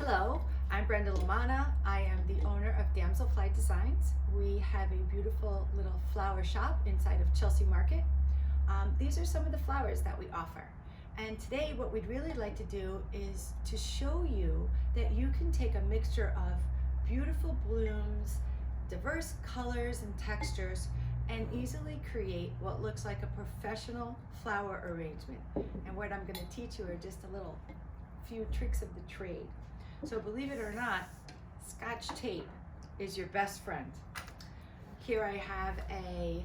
Hello, I'm Brenda Lamana. I am the owner of Damselfly Designs. We have a beautiful little flower shop inside of Chelsea Market. These are some of the flowers that we offer. And today what we'd really like to do is to show you that you can take a mixture of beautiful blooms, diverse colors and textures, and easily create what looks like a professional flower arrangement. And what I'm going to teach you are just a few tricks of the trade. So believe it or not, Scotch tape is your best friend. Here I have a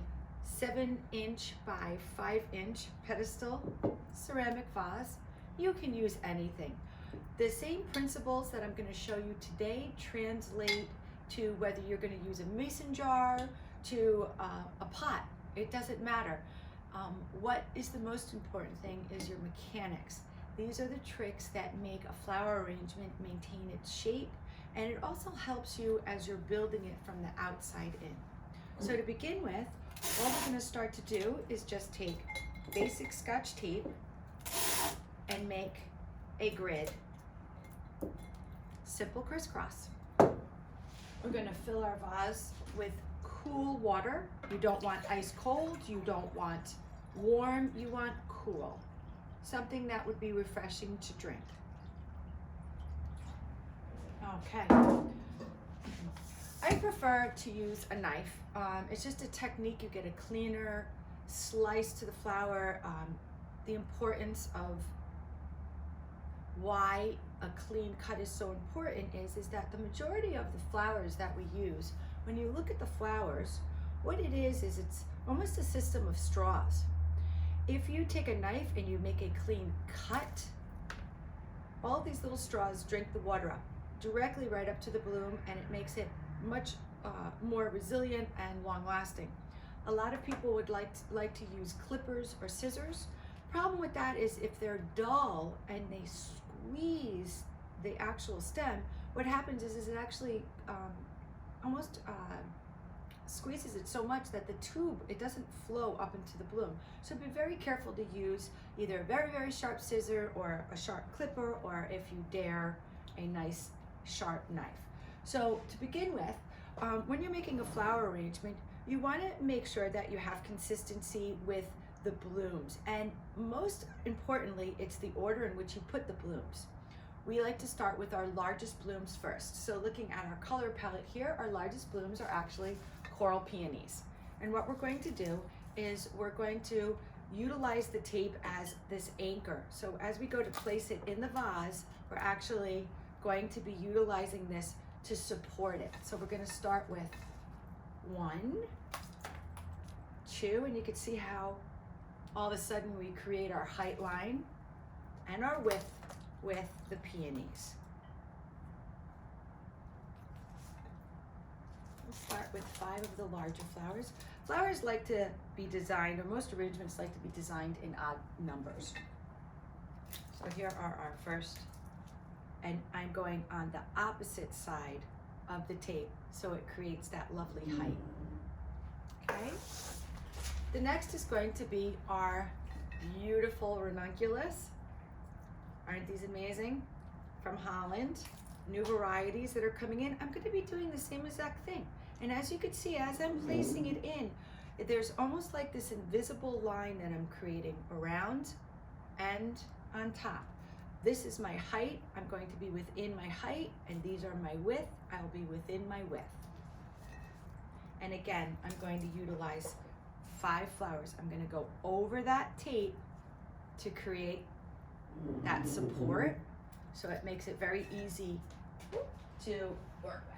7-inch by 5-inch pedestal ceramic vase. You can use anything. The same principles that I'm going to show you today translate to whether you're going to use a mason jar, to a pot. It doesn't matter. What is the most important thing is your mechanics. These are the tricks that make a flower arrangement maintain its shape, and it also helps you as you're building it from the outside in. So to begin with, all we're going to start to do is just take basic Scotch tape and make a grid. Simple crisscross. We're going to fill our vase with cool water. You don't want ice cold, you don't want warm, you want cool. Something that would be refreshing to drink. Okay. I prefer to use a knife. It's just a technique. You get a cleaner slice to the flower. The importance of why a clean cut is so important is that the majority of the flowers that we use, when you look at the flowers, what it is it's almost a system of straws. If you take a knife and you make a clean cut, all these little straws drink the water up directly right up to the bloom, and it makes it much more resilient and long-lasting. A lot of people would like to use clippers or scissors. Problem with that is if they're dull and they squeeze the actual stem, what happens is it actually almost squeezes it so much that the tube, it doesn't flow up into the bloom. So be very careful to use either a very, very sharp scissor or a sharp clipper, or if you dare, a nice sharp knife. So to begin with, when you're making a flower arrangement, you want to make sure that you have consistency with the blooms. And most importantly, it's the order in which you put the blooms. We like to start with our largest blooms first. So looking at our color palette here, our largest blooms are actually coral peonies. And what we're going to do is we're going to utilize the tape as this anchor. So as we go to place it in the vase, we're actually going to be utilizing this to support it. So we're going to start with 1, 2, and you can see how all of a sudden we create our height line and our width with the peonies. We'll start with 5 of the larger flowers. Flowers like to be designed, or most arrangements like to be designed in odd numbers. So here are our first, and I'm going on the opposite side of the tape so it creates that lovely height. Okay. The next is going to be our beautiful ranunculus. Aren't these amazing? From Holland, new varieties that are coming in. I'm going to be doing the same exact thing. And as you can see, as I'm placing it in, there's almost like this invisible line that I'm creating around and on top. This is my height. I'm going to be within my height, and these are my width. I'll be within my width. And again, I'm going to utilize 5 flowers. I'm going to go over that tape to create that support, so it makes it very easy to work with.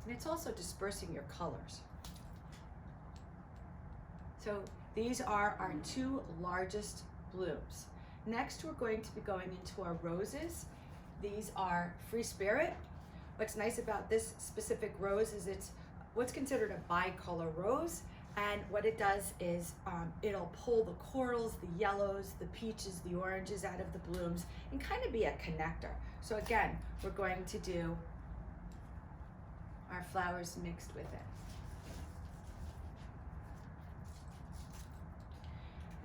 And it's also dispersing your colors. So these are our 2 largest blooms. Next, we're going to be going into our roses. These are Free Spirit. What's nice about this specific rose is it's what's considered a bicolor rose, and what it does is it'll pull the corals, the yellows, the peaches, the oranges out of the blooms and kind of be a connector. So again, we're going to do our flowers mixed with it.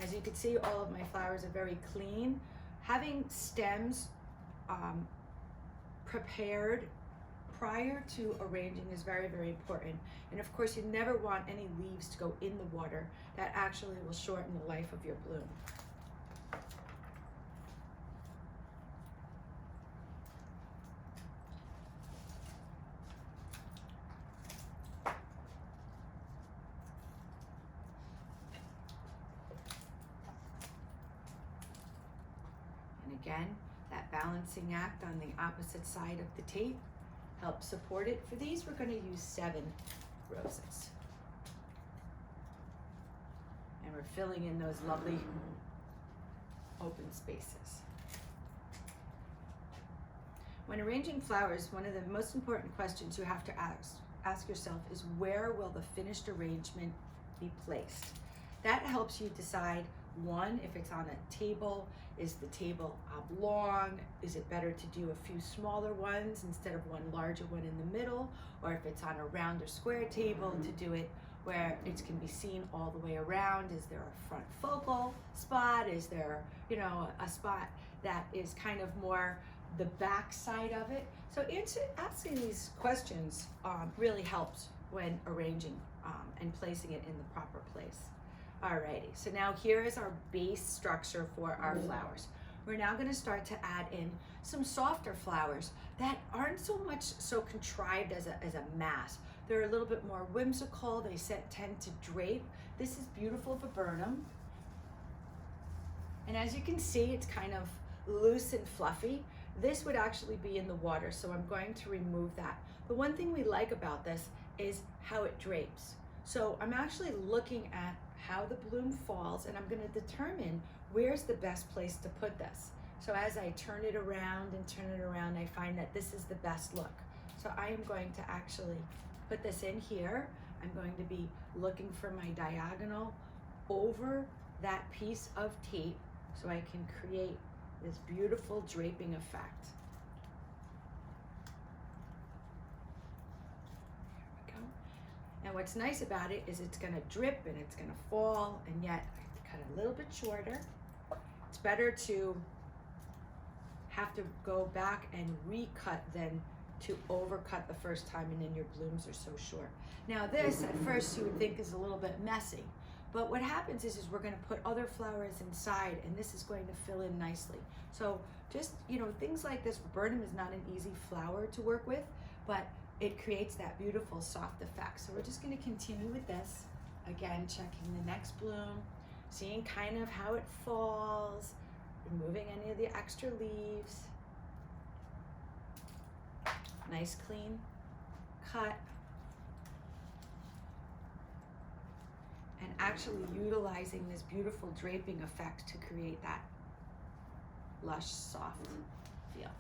As you can see, all of my flowers are very clean. Having stems prepared prior to arranging is very, very important. And of course, you never want any leaves to go in the water. That actually will shorten the life of your bloom. And again, that balancing act on the opposite side of the tape helps support it. For these, we're going to use 7 roses. And we're filling in those lovely open spaces. When arranging flowers, one of the most important questions you have to ask yourself is, where will the finished arrangement be placed? That helps you decide, one, if it's on a table, is the table oblong? Is it better to do a few smaller ones instead of one larger one in the middle? Or if it's on a round or square table, to do it where it can be seen all the way around. Is there a front focal spot? Is there, a spot that is kind of more the back side of it? So asking these questions really helps when arranging and placing it in the proper place. Alrighty, so now here is our base structure for our flowers. We're now going to start to add in some softer flowers that aren't so contrived as a mass. They're a little bit more whimsical. They tend to drape. This is beautiful viburnum. And as you can see, it's kind of loose and fluffy. This would actually be in the water, so I'm going to remove that. The one thing we like about this is how it drapes. So I'm actually looking at how the bloom falls, and I'm going to determine where's the best place to put this. So as I turn it around and turn it around, I find that this is the best look. So I am going to actually put this in here. I'm going to be looking for my diagonal over that piece of tape so I can create this beautiful draping effect. And what's nice about it is it's going to drip and it's going to fall, and yet I cut it a little bit shorter. It's better to have to go back and recut than to overcut the first time, and then your blooms are so short. Now this, at first, you would think is a little bit messy, but what happens is we're going to put other flowers inside, and this is going to fill in nicely. So just, things like this, viburnum is not an easy flower to work with, but it creates that beautiful soft effect. So we're just going to continue with this. Again, checking the next bloom, seeing kind of how it falls, removing any of the extra leaves. Nice clean cut. And actually utilizing this beautiful draping effect to create that lush, soft feel.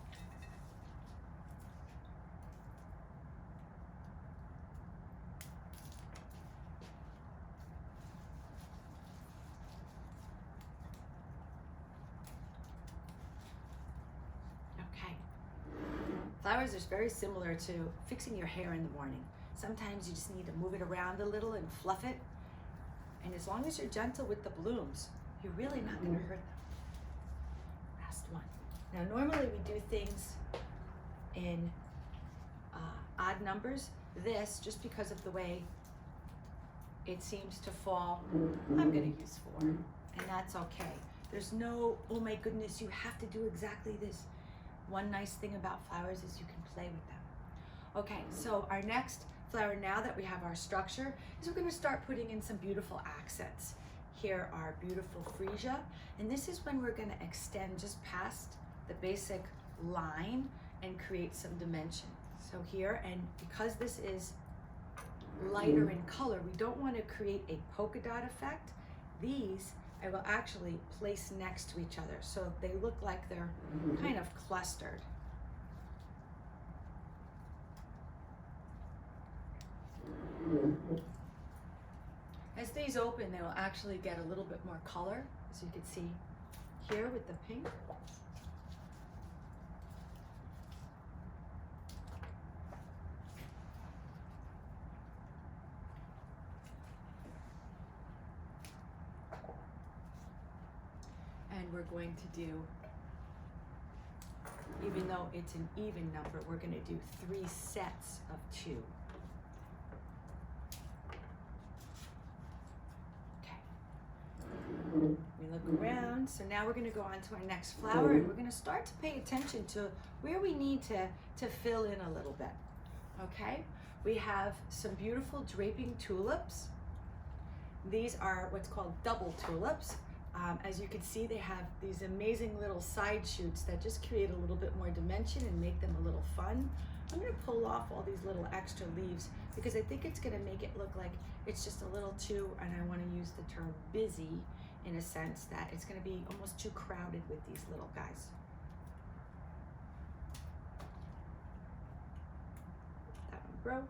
Flowers is very similar to fixing your hair in the morning. Sometimes you just need to move it around a little and fluff it. And as long as you're gentle with the blooms, you're really not going to hurt them. Last one. Now, normally we do things in odd numbers. This, just because of the way it seems to fall, I'm going to use 4. And that's okay. There's no, oh my goodness, you have to do exactly this. One nice thing about flowers is you can play with them. Okay, so our next flower, now that we have our structure, is we're going to start putting in some beautiful accents. Here are beautiful freesia, and this is when we're going to extend just past the basic line and create some dimension. So here, and because this is lighter in color, we don't want to create a polka dot effect. These I will actually place next to each other so they look like they're kind of clustered. As these open, they will actually get a little bit more color, as you can see here with the pink. we're going to do, even though it's an even number, we're going to do 3 sets of 2. Okay. We look around, so now we're going to go on to our next flower, and we're going to start to pay attention to where we need to fill in a little bit. Okay? We have some beautiful draping tulips. These are what's called double tulips. As you can see, they have these amazing little side shoots that just create a little bit more dimension and make them a little fun. I'm going to pull off all these little extra leaves because I think it's going to make it look like it's just a little too, and I want to use the term busy in a sense that it's going to be almost too crowded with these little guys. That one broke.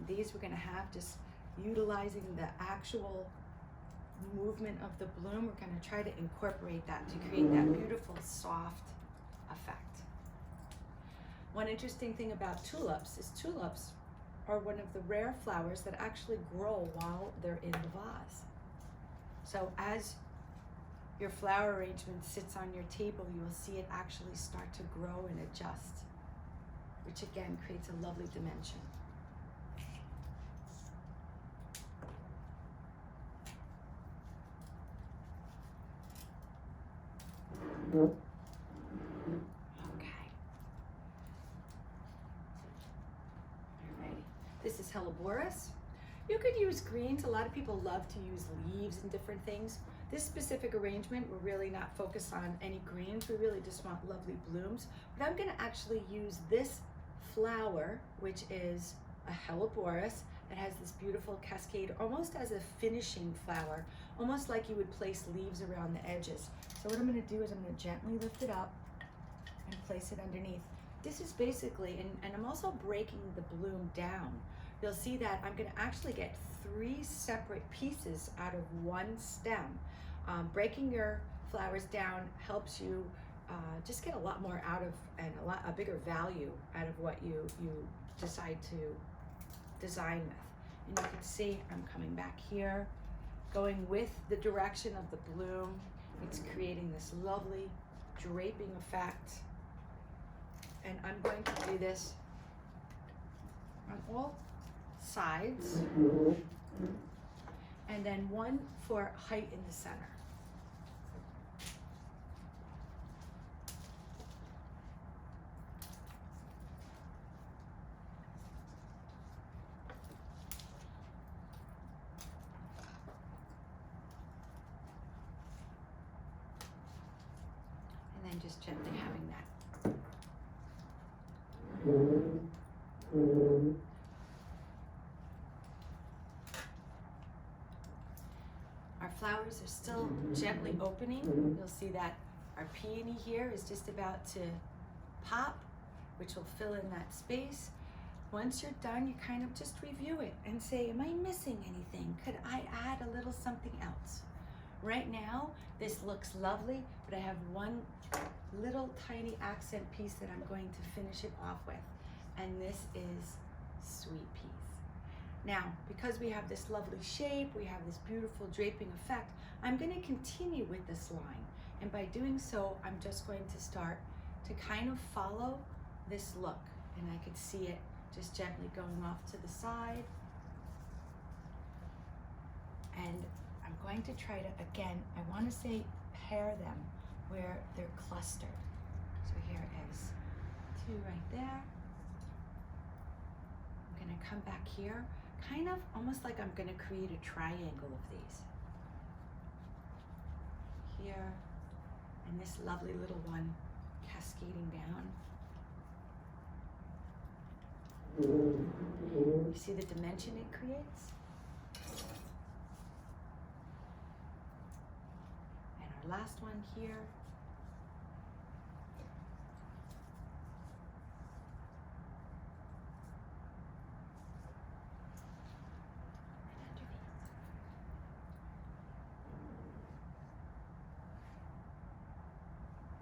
These we're going to have just utilizing the actual movement of the bloom. We're going to try to incorporate that to create that beautiful soft effect. One interesting thing about tulips is tulips are one of the rare flowers that actually grow while they're in the vase. So as your flower arrangement sits on your table, you will see it actually start to grow and adjust, which again creates a lovely dimension. Okay. Alrighty. This is Helleborus. You could use greens. A lot of people love to use leaves and different things. This specific arrangement, we're really not focused on any greens. We really just want lovely blooms. But I'm going to actually use this flower, which is a Helleborus. It has this beautiful cascade, almost as a finishing flower, almost like you would place leaves around the edges. So what I'm going to do is I'm going to gently lift it up and place it underneath. This is basically, and I'm also breaking the bloom down. You'll see that I'm going to actually get 3 separate pieces out of one stem. Breaking your flowers down helps you just get a lot more out of, and a bigger value out of what you decide to design with. And you can see I'm coming back here, going with the direction of the bloom. It's creating this lovely draping effect. And I'm going to do this on all sides. And then one for height in the center. And just gently having that. Our flowers are still gently opening. You'll see that our peony here is just about to pop, which will fill in that space. Once you're done, you kind of just review it and say, am I missing anything? Could I add a little something else? Right now, this looks lovely, but I have one little tiny accent piece that I'm going to finish it off with, and this is sweet peas. Now, because we have this lovely shape, we have this beautiful draping effect, I'm going to continue with this line, and by doing so, I'm just going to start to kind of follow this look, and I can see it just gently going off to the side, and I'm going to try to, again, I want to say pair them where they're clustered. So here is 2 right there. I'm going to come back here, kind of almost like I'm going to create a triangle of these. Here, and this lovely little one cascading down. You see the dimension it creates? And our last one here.